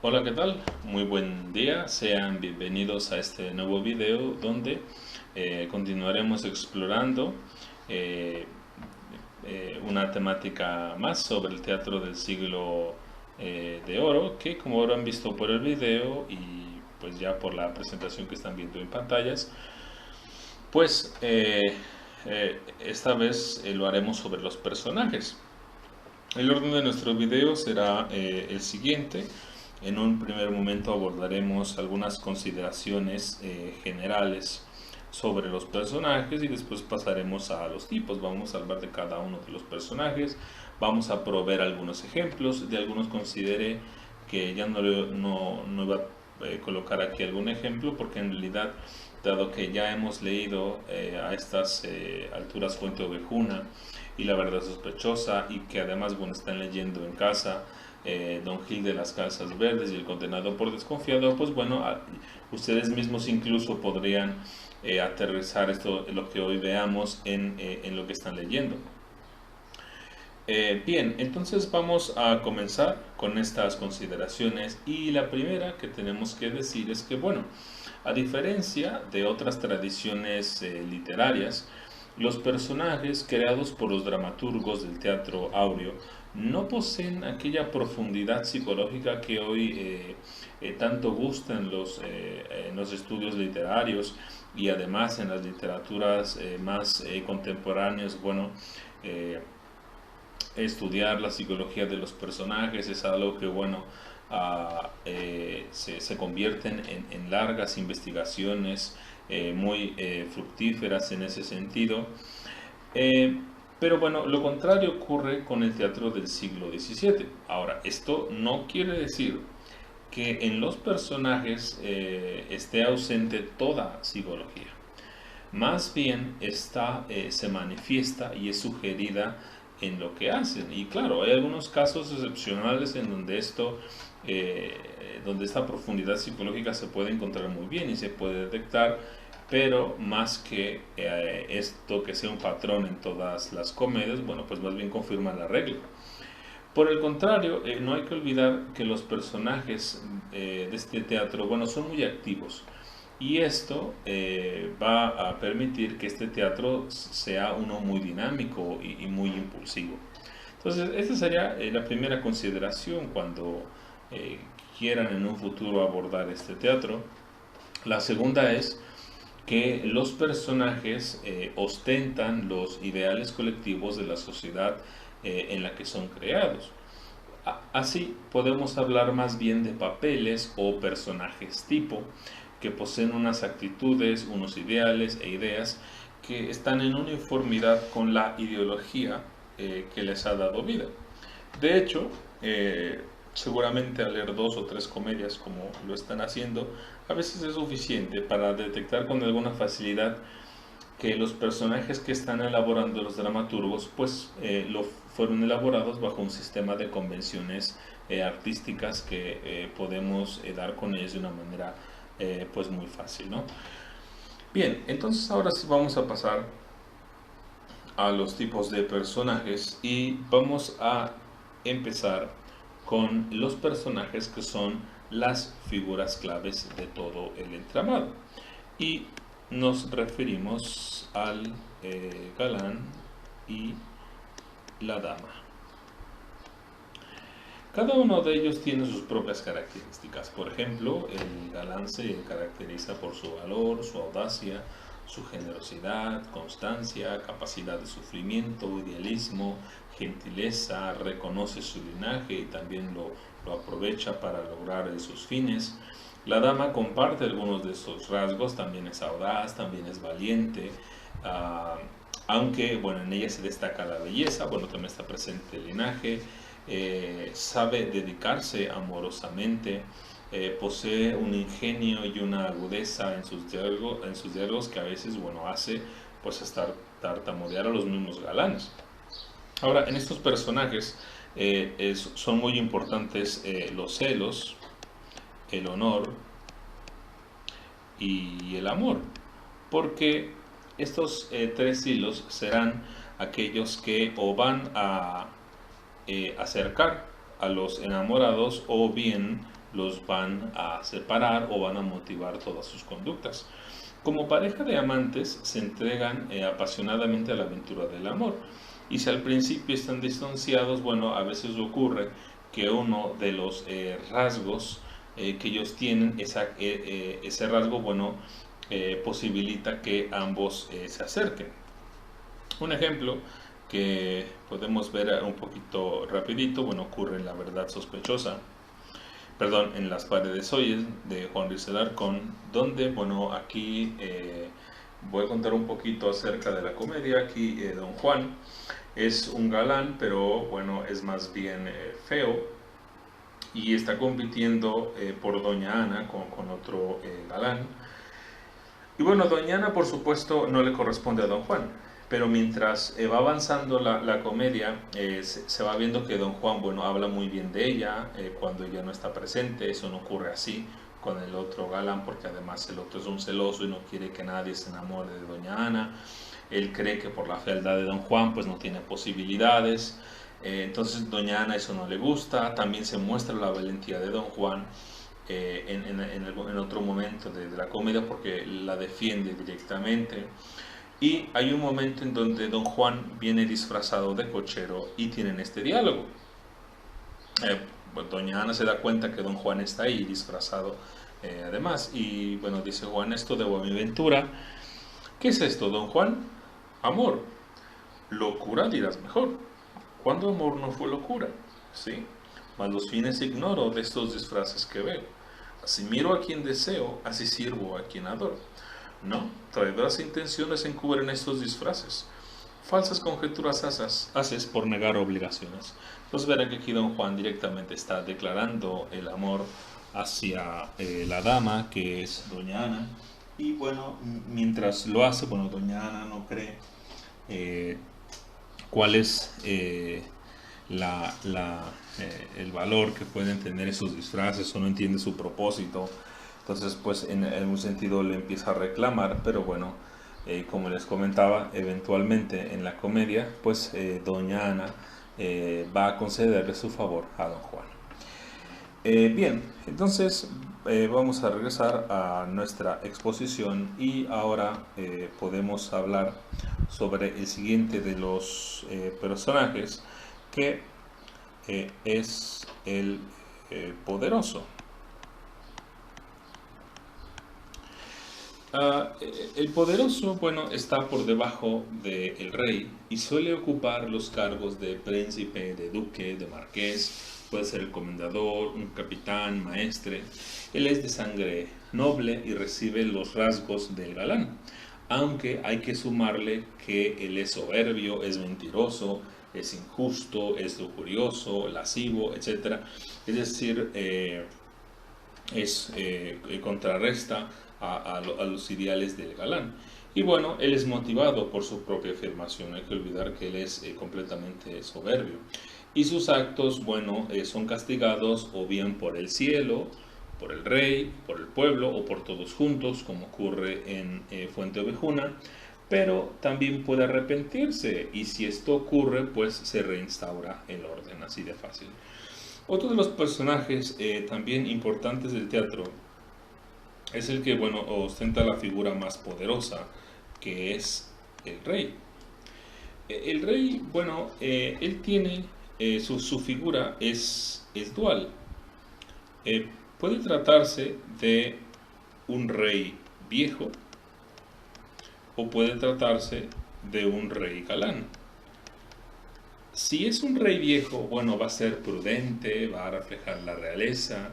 Hola, ¿qué tal? Muy buen día, sean bienvenidos a este nuevo video donde continuaremos explorando eh, una temática más sobre el teatro del siglo de oro, que como habrán visto por el video y pues ya por la presentación que están viendo en pantallas, pues esta vez lo haremos sobre los personajes. El orden de nuestro video será el siguiente. En un primer momento abordaremos algunas consideraciones generales sobre los personajes y después pasaremos a los tipos. Vamos a hablar de cada uno de los personajes. Vamos a proveer algunos ejemplos. De algunos considere que ya no iba a colocar aquí algún ejemplo porque en realidad, dado que ya hemos leído a estas alturas Fuente Ovejuna y La Verdad Sospechosa, y que además, bueno, están leyendo en casa Don Gil de las Calzas Verdes y El Condenado por Desconfiado, pues bueno, ustedes mismos incluso podrían aterrizar esto, lo que hoy veamos en lo que están leyendo. Bien, entonces vamos a comenzar con estas consideraciones, y la primera que tenemos que decir es que, bueno, a diferencia de otras tradiciones literarias, los personajes creados por los dramaturgos del teatro áureo no poseen aquella profundidad psicológica que hoy tanto gusta en los estudios literarios y además en las literaturas más contemporáneas. Bueno, estudiar la psicología de los personajes es algo que, bueno, se convierten en largas investigaciones muy fructíferas en ese sentido. Eh, pero bueno, lo contrario ocurre con el teatro del siglo XVII. Ahora, esto no quiere decir que en los personajes esté ausente toda psicología. Más bien se manifiesta y es sugerida en lo que hacen. Y claro, hay algunos casos excepcionales en donde donde esta profundidad psicológica se puede encontrar muy bien y se puede detectar, pero más que esto que sea un patrón en todas las comedias, bueno, pues más bien confirma la regla. Por el contrario, no hay que olvidar que los personajes de este teatro, bueno, son muy activos. Y esto va a permitir que este teatro sea uno muy dinámico y muy impulsivo. Entonces, esta sería la primera consideración cuando eh, quieran en un futuro abordar este teatro. La segunda es que los personajes ostentan los ideales colectivos de la sociedad en la que son creados. Así podemos hablar más bien de papeles o personajes tipo, que poseen unas actitudes, unos ideales e ideas que están en uniformidad con la ideología que les ha dado vida. De hecho, seguramente al leer dos o tres comedias como lo están haciendo, a veces es suficiente para detectar con alguna facilidad que los personajes que están elaborando los dramaturgos pues lo fueron elaborados bajo un sistema de convenciones artísticas que podemos dar con ellos de una manera pues muy fácil, ¿no? Bien, entonces ahora sí vamos a pasar a los tipos de personajes y vamos a empezar con los personajes que son las figuras claves de todo el entramado. Y nos referimos al galán y la dama. Cada uno de ellos tiene sus propias características. Por ejemplo, el galán se caracteriza por su valor, su audacia, su generosidad, constancia, capacidad de sufrimiento, idealismo, gentileza, reconoce su linaje y también lo aprovecha para lograr sus fines. La dama comparte algunos de esos rasgos, también es audaz, también es valiente, aunque bueno, en ella se destaca la belleza, bueno, también está presente el linaje, sabe dedicarse amorosamente, posee un ingenio y una agudeza en sus diálogos que a veces, bueno, hace pues hasta tartamudear a los mismos galanes. Ahora, en estos personajes son muy importantes los celos, el honor y el amor, porque estos tres hilos serán aquellos que o van a acercar a los enamorados o bien los van a separar o van a motivar todas sus conductas. Como pareja de amantes se entregan apasionadamente a la aventura del amor. Y si al principio están distanciados, bueno, a veces ocurre que uno de los rasgos que ellos tienen, ese rasgo, bueno, posibilita que ambos se acerquen. Un ejemplo que podemos ver un poquito rapidito, bueno, ocurre en La verdad sospechosa, perdón, en Las paredes oyen, de Juan Ruiz Alarcón, donde, bueno, aquí voy a contar un poquito acerca de la comedia. Aquí Don Juan es un galán, pero bueno, es más bien feo, y está compitiendo por Doña Ana con otro galán. Y bueno, Doña Ana por supuesto no le corresponde a Don Juan, pero mientras va avanzando la comedia, se va viendo que Don Juan, bueno, habla muy bien de ella cuando ella no está presente. Eso no ocurre así con el otro galán, porque además el otro es un celoso y no quiere que nadie se enamore de Doña Ana. Él cree que por la fealdad de Don Juan pues no tiene posibilidades. Entonces Doña Ana eso no le gusta. También se muestra la valentía de Don Juan en otro momento de la comedia, porque la defiende directamente. Y hay un momento en donde Don Juan viene disfrazado de cochero y tienen este diálogo. Pues Doña Ana se da cuenta que Don Juan está ahí disfrazado además, y bueno, dice Juan: esto debo a mi ventura. ¿Qué es esto, Don Juan? Amor. Locura dirás mejor. ¿Cuándo amor no fue locura? Sí, mas los fines ignoro de estos disfraces que veo. Así miro a quien deseo, así sirvo a quien adoro. No, traidoras intenciones encubren estos disfraces. Falsas conjeturas haces por negar obligaciones. Entonces verán que aquí Don Juan directamente está declarando el amor hacia la dama, que es Doña Ana. Y bueno, mientras lo hace, bueno, Doña Ana no cree cuál es el valor que pueden tener esos disfraces, o no entiende su propósito. Entonces pues en un sentido le empieza a reclamar, pero bueno, como les comentaba, eventualmente en la comedia pues Doña Ana va a concederle su favor a Don Juan. Bien, entonces vamos a regresar a nuestra exposición, y ahora podemos hablar sobre el siguiente de los personajes, que es el poderoso. El poderoso, bueno, está por debajo del rey y suele ocupar los cargos de príncipe, de duque, de marqués. Puede ser el comendador, un capitán, maestre. Él es de sangre noble y recibe los rasgos del galán, aunque hay que sumarle que él es soberbio, es mentiroso, es injusto, es lujurioso, lascivo, etc. Es decir, contrarresta a los ideales del galán. Y bueno, él es motivado por su propia afirmación. Hay que olvidar que él es completamente soberbio. Y sus actos, bueno, son castigados o bien por el cielo, por el rey, por el pueblo o por todos juntos, como ocurre en Fuente Ovejuna. Pero también puede arrepentirse, y si esto ocurre, pues se reinstaura el orden, así de fácil. Otro de los personajes también importantes del teatro es el que, bueno, ostenta la figura más poderosa, que es el rey. El rey, bueno, él tiene, su figura es dual. Puede tratarse de un rey viejo o puede tratarse de un rey galán. Si es un rey viejo, bueno, va a ser prudente, va a reflejar la realeza,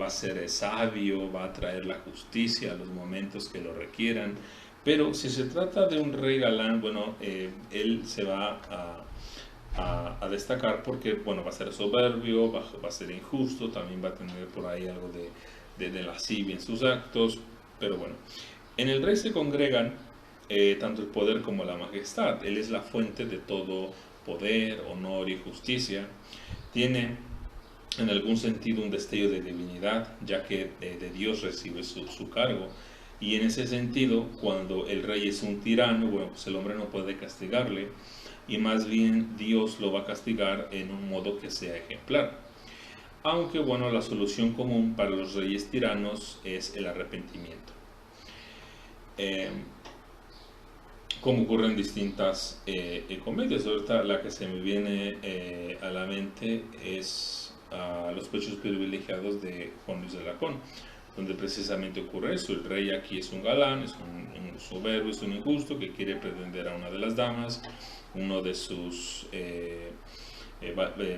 va a ser sabio, va a traer la justicia a los momentos que lo requieran. Pero si se trata de un rey galán, bueno, él se va a destacar porque, bueno, va a ser soberbio, va a ser injusto, también va a tener por ahí algo de lascivia en sus actos. Pero bueno, en el rey se congregan tanto el poder como la majestad. Él es la fuente de todo poder, honor y justicia. Tiene en algún sentido un destello de divinidad, ya que de Dios recibe su cargo. Y en ese sentido, cuando el rey es un tirano, bueno, pues el hombre no puede castigarle, y más bien Dios lo va a castigar en un modo que sea ejemplar. aunque bueno, la solución común para los reyes tiranos es el arrepentimiento. Eh, Como ocurre en distintas comedias. Ahorita la que se me viene a la mente es Los pechos privilegiados de Juan Luis de Lacón, donde precisamente ocurre eso. El rey aquí es un galán, es un soberbio, es un injusto que quiere pretender a una de las damas. Uno de sus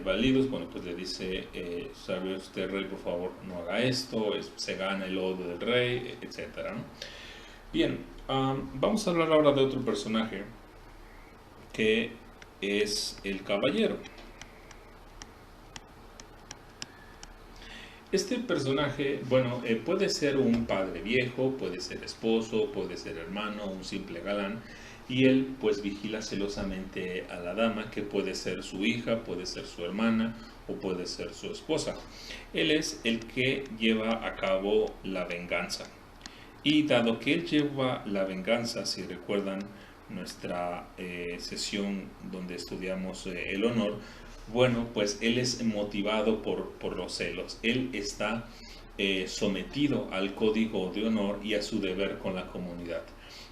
válidos, bueno, pues le dice, sabe usted, rey, por favor, no haga esto, se gana el odio del rey, etcétera, ¿no? Bien, vamos a hablar ahora de otro personaje que es el caballero. Este personaje, bueno, puede ser un padre viejo, puede ser esposo, puede ser hermano, un simple galán, y él pues vigila celosamente a la dama, que puede ser su hija, puede ser su hermana o puede ser su esposa. Él es el que lleva a cabo la venganza. Y dado que él lleva la venganza, si recuerdan nuestra sesión donde estudiamos el honor, bueno, pues él es motivado por los celos. Él está sometido al código de honor y a su deber con la comunidad.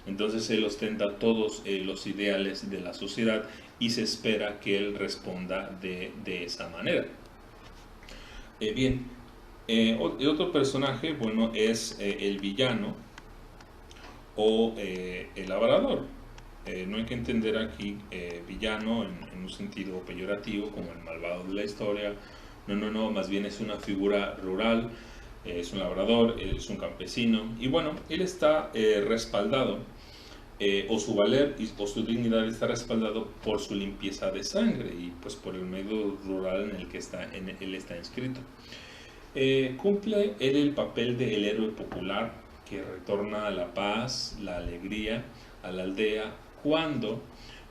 Entonces él ostenta todos los ideales de la sociedad y se espera que él responda de esa manera. Bien, otro personaje, bueno, es el villano o el labrador. No hay que entender aquí villano en un sentido peyorativo como el malvado de la historia. No, más bien es una figura rural, es un labrador, es un campesino. Y bueno, él está respaldado, o su valer o su dignidad está respaldado por su limpieza de sangre y pues por el medio rural en el que él está inscrito. Cumple él el papel del héroe popular que retorna la paz, la alegría a la aldea cuando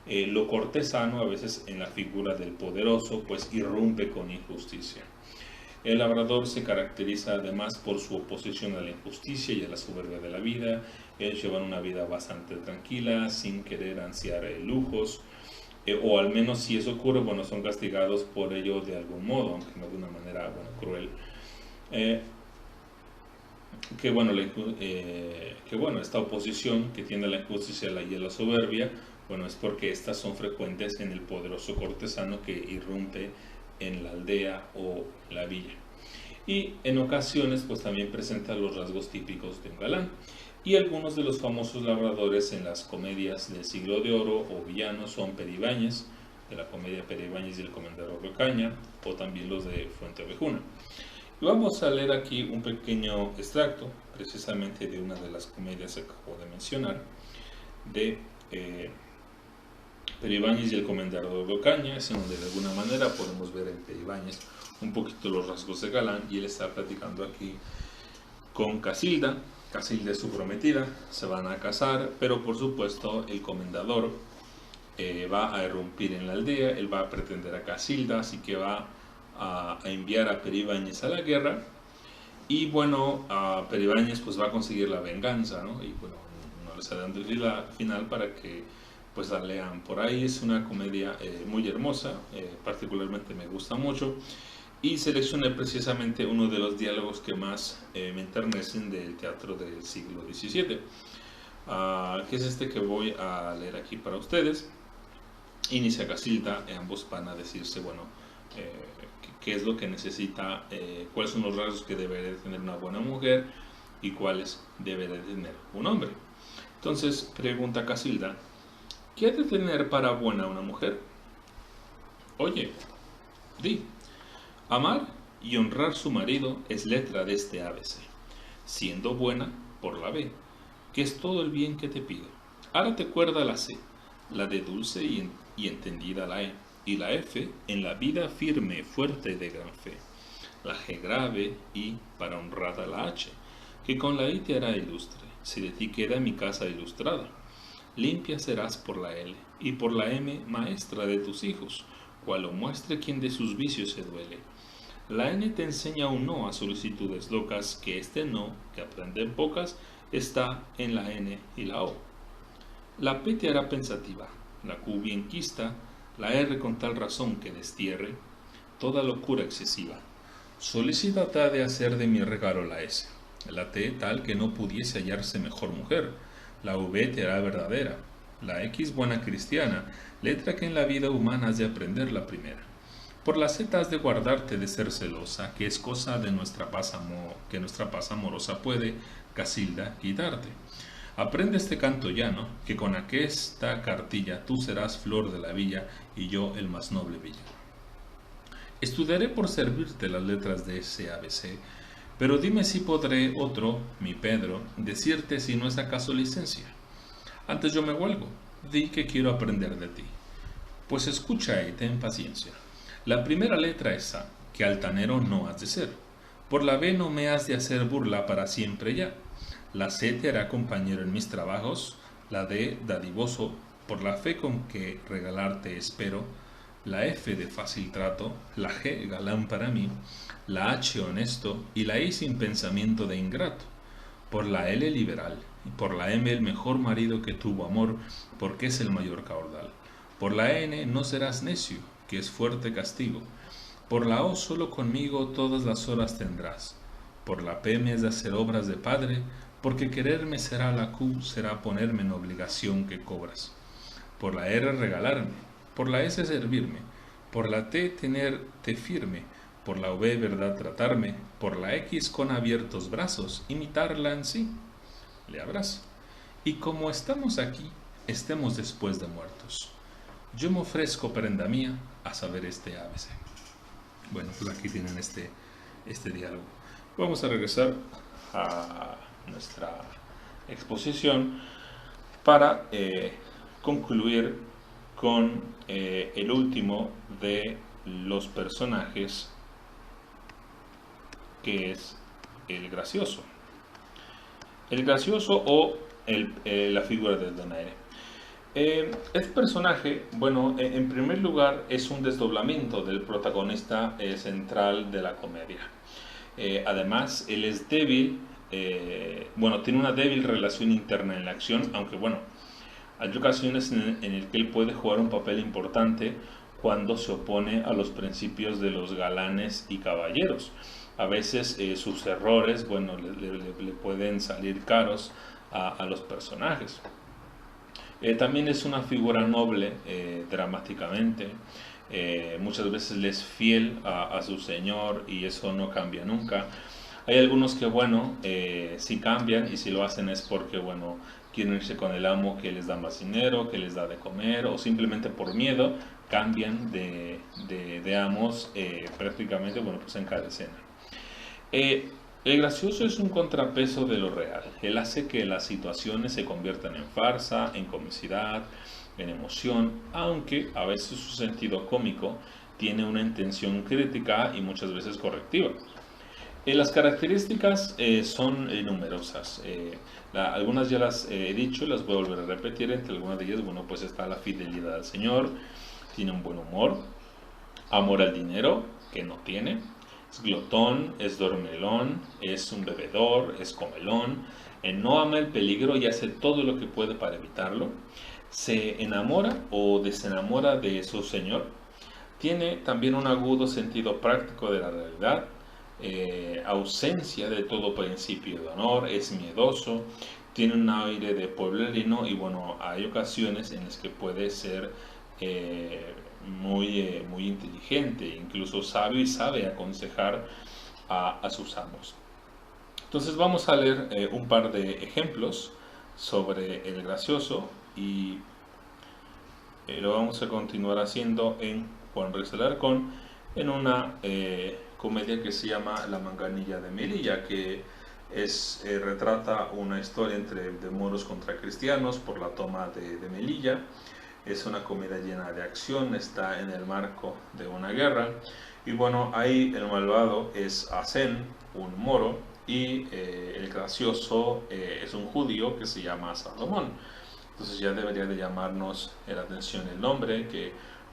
lo cortesano, a veces en la figura del poderoso, pues irrumpe con injusticia. El labrador se caracteriza además por su oposición a la injusticia y a la soberbia de la vida. Ellos llevan una vida bastante tranquila, sin querer ansiar lujos, o al menos si eso ocurre, bueno, son castigados por ello de algún modo, aunque no de una manera, bueno, cruel. Que bueno, esta oposición que tiene a la injusticia y a la soberbia, bueno, es porque estas son frecuentes en el poderoso cortesano que irrumpe en la aldea o la villa. Y en ocasiones pues también presenta los rasgos típicos de un galán. Y algunos de los famosos labradores en las comedias del siglo de oro o villanos son Peribáñez, de la comedia Peribáñez y el comendador Ocaña, o también los de Fuenteovejuna. Y vamos a leer aquí un pequeño extracto, precisamente de una de las comedias que acabo de mencionar, de Peribáñez y el comendador de Ocaña, es en donde de alguna manera podemos ver en Peribáñez un poquito los rasgos de galán, y él está platicando aquí con Casilda. Casilda es su prometida, se van a casar, pero por supuesto el comendador va a irrumpir en la aldea, él va a pretender a Casilda, así que va a enviar a Peribáñez a la guerra. Y bueno, Peribáñez pues va a conseguir la venganza, ¿no? Y bueno, no les adelanto el final para que pues la lean por ahí. Es una comedia muy hermosa, particularmente me gusta mucho, y seleccioné precisamente uno de los diálogos que más me enternecen del teatro del siglo XVII, que es este que voy a leer aquí para ustedes. Inicia Casilda, ambos van a decirse, bueno, qué es lo que necesita, cuáles son los rasgos que debería tener una buena mujer y cuáles debería tener un hombre. Entonces pregunta Casilda, ¿qué ha de tener para buena una mujer? Oye, di, amar y honrar su marido es letra de este ABC, siendo buena por la B, que es todo el bien que te pido. Ahora te cuerda la C, la de dulce y entendida la E, y la F en la vida firme, fuerte de gran fe, la G grave y para honrada la H, que con la I te hará ilustre, si de ti queda mi casa ilustrada. Limpia serás por la L y por la M maestra de tus hijos, cual lo muestre quien de sus vicios se duele. La N te enseña un no a solicitudes locas, que este no, que aprenden pocas, está en la N y la O. La P te hará pensativa, la Q bien quista, la R con tal razón que destierre toda locura excesiva. Solicítate de hacer de mi regalo la S, la T tal que no pudiese hallarse mejor mujer, la V te hará verdadera, la X buena cristiana, letra que en la vida humana has de aprender la primera. Por la Z has de guardarte de ser celosa, que es cosa de que nuestra paz amorosa puede, Casilda, quitarte. Aprende este canto llano, que con aquesta cartilla tú serás flor de la villa y yo el más noble villano. Estudiaré por servirte las letras de ese ABC, pero dime si podré otro, mi Pedro, decirte si no es acaso licencia. Antes yo me huelgo, di que quiero aprender de ti. Pues escucha y ten paciencia. La primera letra es A, que altanero no has de ser. Por la B no me has de hacer burla para siempre ya. La C te hará compañero en mis trabajos, la D dadivoso, por la fe con que regalarte espero, la F de fácil trato, la G galán para mí, la H honesto y la I sin pensamiento de ingrato, por la L liberal y por la M el mejor marido que tuvo amor, porque es el mayor caudal, por la N no serás necio, que es fuerte castigo, por la O solo conmigo todas las horas tendrás, por la P me has de hacer obras de padre, porque quererme será la Q, será ponerme en obligación que cobras, por la R regalarme, por la S servirme, por la T tenerte firme, por la V verdad tratarme, por la X con abiertos brazos imitarla en sí, le abrazo. Y como estamos aquí, estemos después de muertos. Yo me ofrezco prenda mía a saber este ABC. Bueno, pues aquí tienen este diálogo. Vamos a regresar a nuestra exposición para concluir con el último de los personajes, que es el gracioso. El gracioso o la figura del donaire. Este personaje, bueno, en primer lugar es un desdoblamiento del protagonista central de la comedia. Además, él es débil, bueno, tiene una débil relación interna en la acción, aunque bueno, hay ocasiones en el que él puede jugar un papel importante cuando se opone a los principios de los galanes y caballeros. A veces sus errores, bueno, le pueden salir caros a los personajes. También es una figura noble dramáticamente. Muchas veces le es fiel a su señor y eso no cambia nunca. Hay algunos que, bueno, sí cambian y si lo hacen es porque, bueno, quieren irse con el amo que les da más dinero, que les da de comer o simplemente por miedo cambian de amos prácticamente, bueno, pues en cada escena. El gracioso es un contrapeso de lo real. Él hace que las situaciones se conviertan en farsa, en comicidad, en emoción, aunque a veces su sentido cómico tiene una intención crítica y muchas veces correctiva. Las características son numerosas. Algunas ya las he dicho, las voy a volver a repetir. Entre algunas de ellas, bueno, pues está la fidelidad al Señor, tiene un buen humor, amor al dinero, que no tiene, es glotón, es dormilón, es un bebedor, es comelón, no ama el peligro y hace todo lo que puede para evitarlo, se enamora o desenamora de su Señor, tiene también un agudo sentido práctico de la realidad, ausencia de todo principio de honor, es miedoso, tiene un aire de pueblerino y bueno, hay ocasiones en las que puede ser muy inteligente, incluso sabio y sabe aconsejar a sus amos. Entonces vamos a leer un par de ejemplos sobre el gracioso y lo vamos a continuar haciendo en Juan Ruiz Alarcón en una comedia que se llama La Manganilla de Melilla, que retrata una historia de moros contra cristianos por la toma de Melilla. Es una comedia llena de acción, está en el marco de una guerra y bueno, ahí el malvado es Asen, un moro, y el gracioso es un judío que se llama Salomón. Entonces ya debería de llamarnos la atención el nombre, que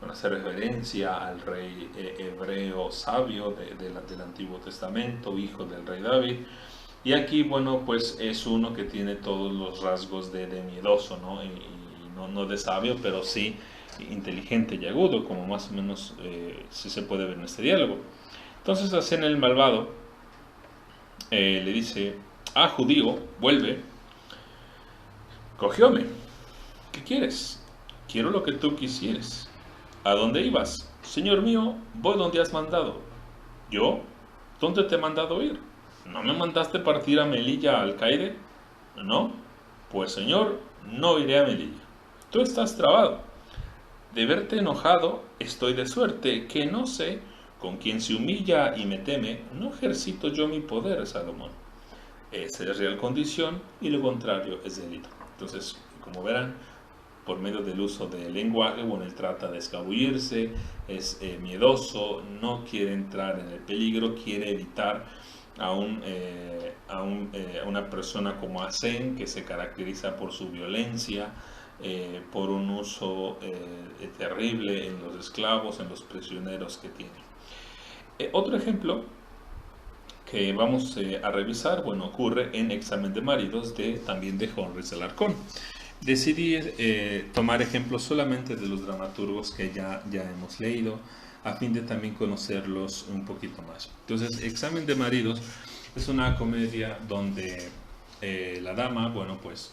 hace referencia al rey hebreo sabio del Antiguo Testamento, hijo del rey David. Y aquí, bueno, pues es uno que tiene todos los rasgos de miedoso, ¿no? Y no de sabio, pero sí inteligente y agudo, como más o menos sí se puede ver en este diálogo. Entonces hacen el malvado, le dice, ah, judío, vuelve, cogióme, ¿qué quieres? Quiero lo que tú quisieres. ¿A dónde ibas? Señor mío, voy donde has mandado. ¿Yo? ¿Dónde te he mandado ir? ¿No me mandaste partir a Melilla al Caire? No. Pues señor, no iré a Melilla. Tú estás trabado. De verte enojado, estoy de suerte que no sé, con quien se humilla y me teme, no ejercito yo mi poder, Salomón. Esa es real condición y lo contrario es delito. Entonces, como verán, por medio del uso del lenguaje, bueno, él trata de escabullirse, es miedoso, no quiere entrar en el peligro, quiere evitar a una persona como Asen, que se caracteriza por su violencia, por un uso terrible en los esclavos, en los prisioneros que tiene. Otro ejemplo que vamos a revisar, bueno, ocurre en Examen de Maridos también de Jorge Alarcón. Decidí tomar ejemplos solamente de los dramaturgos que ya hemos leído, a fin de también conocerlos un poquito más. Entonces, Examen de Maridos es una comedia donde la dama, bueno, pues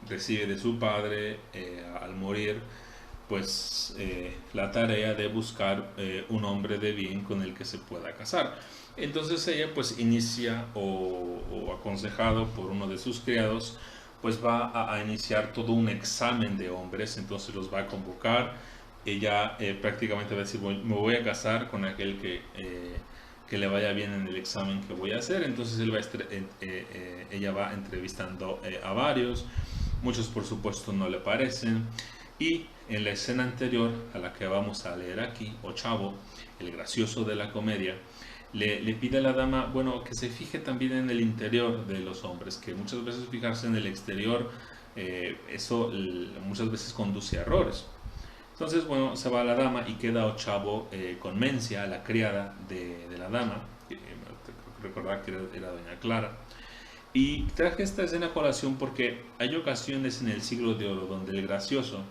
recibe de su padre al morir, pues la tarea de buscar un hombre de bien con el que se pueda casar. Entonces ella pues inicia o aconsejado por uno de sus criados, pues va a iniciar todo un examen de hombres, entonces los va a convocar. Ella prácticamente va a decir, me voy a casar con aquel que le vaya bien en el examen que voy a hacer. Entonces ella va entrevistando a varios, muchos por supuesto no le parecen, y en la escena anterior a la que vamos a leer aquí, Ochavo, el gracioso de la comedia, le pide a la dama, bueno, que se fije también en el interior de los hombres, que muchas veces fijarse en el exterior, eso muchas veces conduce a errores. Entonces, bueno, se va la dama y queda Ochavo con Mencia, la criada de la dama, recordar que era doña Clara. Y traje esta escena a colación porque hay ocasiones en el siglo de oro donde el gracioso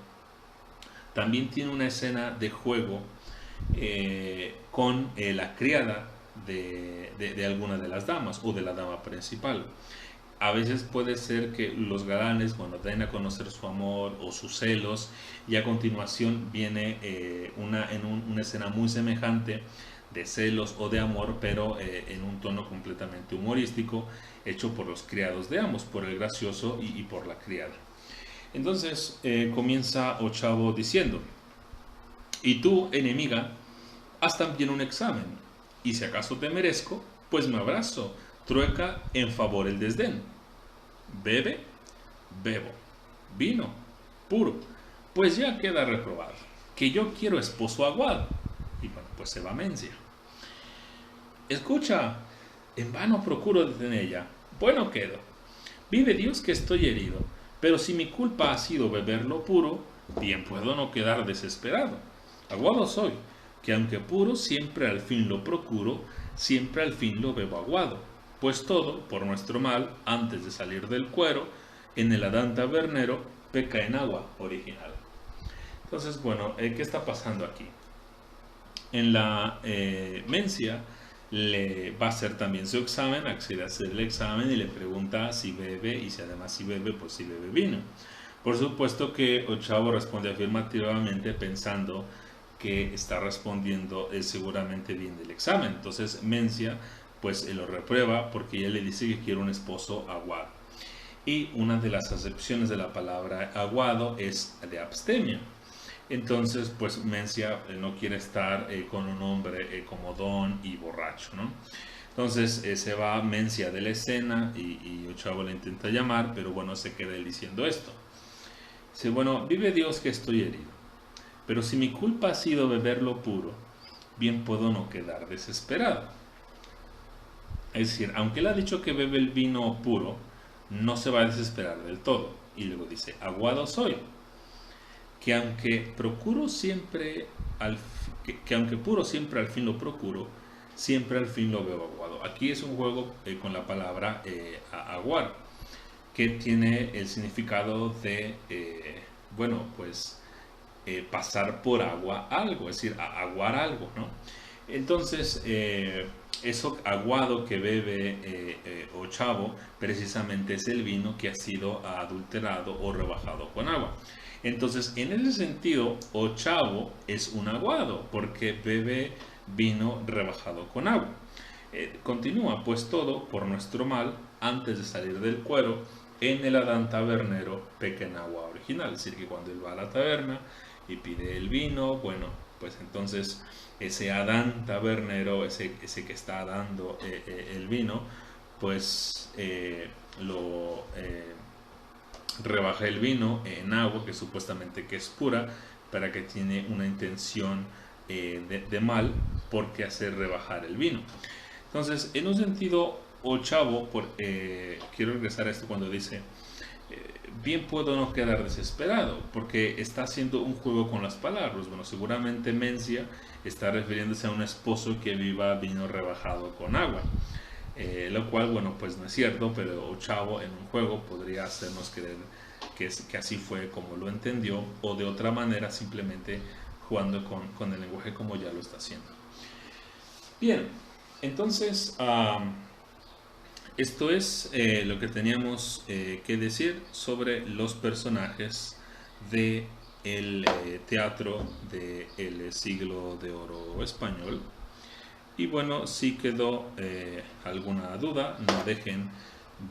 también tiene una escena de juego con la criada de alguna de las damas o de la dama principal. A veces puede ser que los galanes, cuando den a conocer su amor o sus celos, y a continuación viene una escena muy semejante de celos o de amor, pero en un tono completamente humorístico, hecho por los criados de ambos, por el gracioso y por la criada. Entonces comienza Ochavo diciendo, y tú, enemiga, haz también un examen, y si acaso te merezco, pues me abrazo, trueca en favor el desdén. Bebe, bebo, vino, puro, pues ya queda reprobado, que yo quiero esposo aguado. Y bueno, pues se va Mencia. Escucha, en vano procuro detenerla, bueno quedo. Vive Dios que estoy herido, pero si mi culpa ha sido beberlo puro, bien puedo no quedar desesperado. Aguado soy, que aunque puro siempre al fin lo procuro, siempre al fin lo bebo aguado, pues todo, por nuestro mal, antes de salir del cuero, en el Adán tabernero, peca en agua original. Entonces, bueno, ¿qué está pasando aquí? En la Mencia le va a hacer también su examen, accede a hacer el examen y le pregunta si bebe, y si además si bebe, pues si bebe vino. Por supuesto que Ochavo responde afirmativamente pensando que está respondiendo seguramente bien del examen. Entonces Mencia pues lo reprueba porque ella le dice que quiere un esposo aguado. Y una de las acepciones de la palabra aguado es de abstemio. Entonces, pues Mencia no quiere estar con un hombre comodón y borracho, ¿no? Entonces se va Mencia de la escena y Ochavo le intenta llamar, pero bueno, se queda él diciendo esto. Dice, bueno, vive Dios que estoy herido, pero si mi culpa ha sido beberlo puro, bien puedo no quedar desesperado. Es decir, aunque él ha dicho que bebe el vino puro, no se va a desesperar del todo. Y luego dice, aguado soy, que aunque procuro siempre que aunque puro siempre al fin lo procuro, siempre al fin lo bebo aguado. Aquí es un juego con la palabra aguar, que tiene el significado de, bueno, pues pasar por agua algo, es decir, aguar algo, ¿no? Entonces, eso aguado que bebe Ochavo precisamente es el vino que ha sido adulterado o rebajado con agua. Entonces, en ese sentido, Ochavo es un aguado porque bebe vino rebajado con agua. Continúa pues todo por nuestro mal antes de salir del cuero en el Adán tabernero peca en agua original. Es decir, que cuando él va a la taberna y pide el vino, bueno, pues entonces ese Adán tabernero, ese que está dando el vino, pues lo rebaja el vino en agua que supuestamente que es pura, para que tiene una intención de mal porque hace rebajar el vino. Entonces, en un sentido, Ochavo, quiero regresar a esto cuando dice, bien puedo no quedar desesperado, porque está haciendo un juego con las palabras. Bueno, seguramente Mencia está refiriéndose a un esposo que viva vino rebajado con agua. Lo cual, bueno, pues no es cierto, pero Ochavo en un juego podría hacernos creer que así fue como lo entendió, o de otra manera simplemente jugando con el lenguaje como ya lo está haciendo. Bien, entonces esto es lo que teníamos que decir sobre los personajes de el teatro del siglo de oro español. Y bueno, si quedó alguna duda, no dejen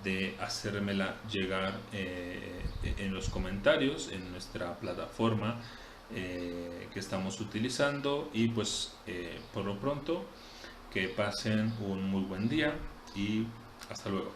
de hacérmela llegar en los comentarios en nuestra plataforma que estamos utilizando. Y pues por lo pronto, que pasen un muy buen día y hasta luego.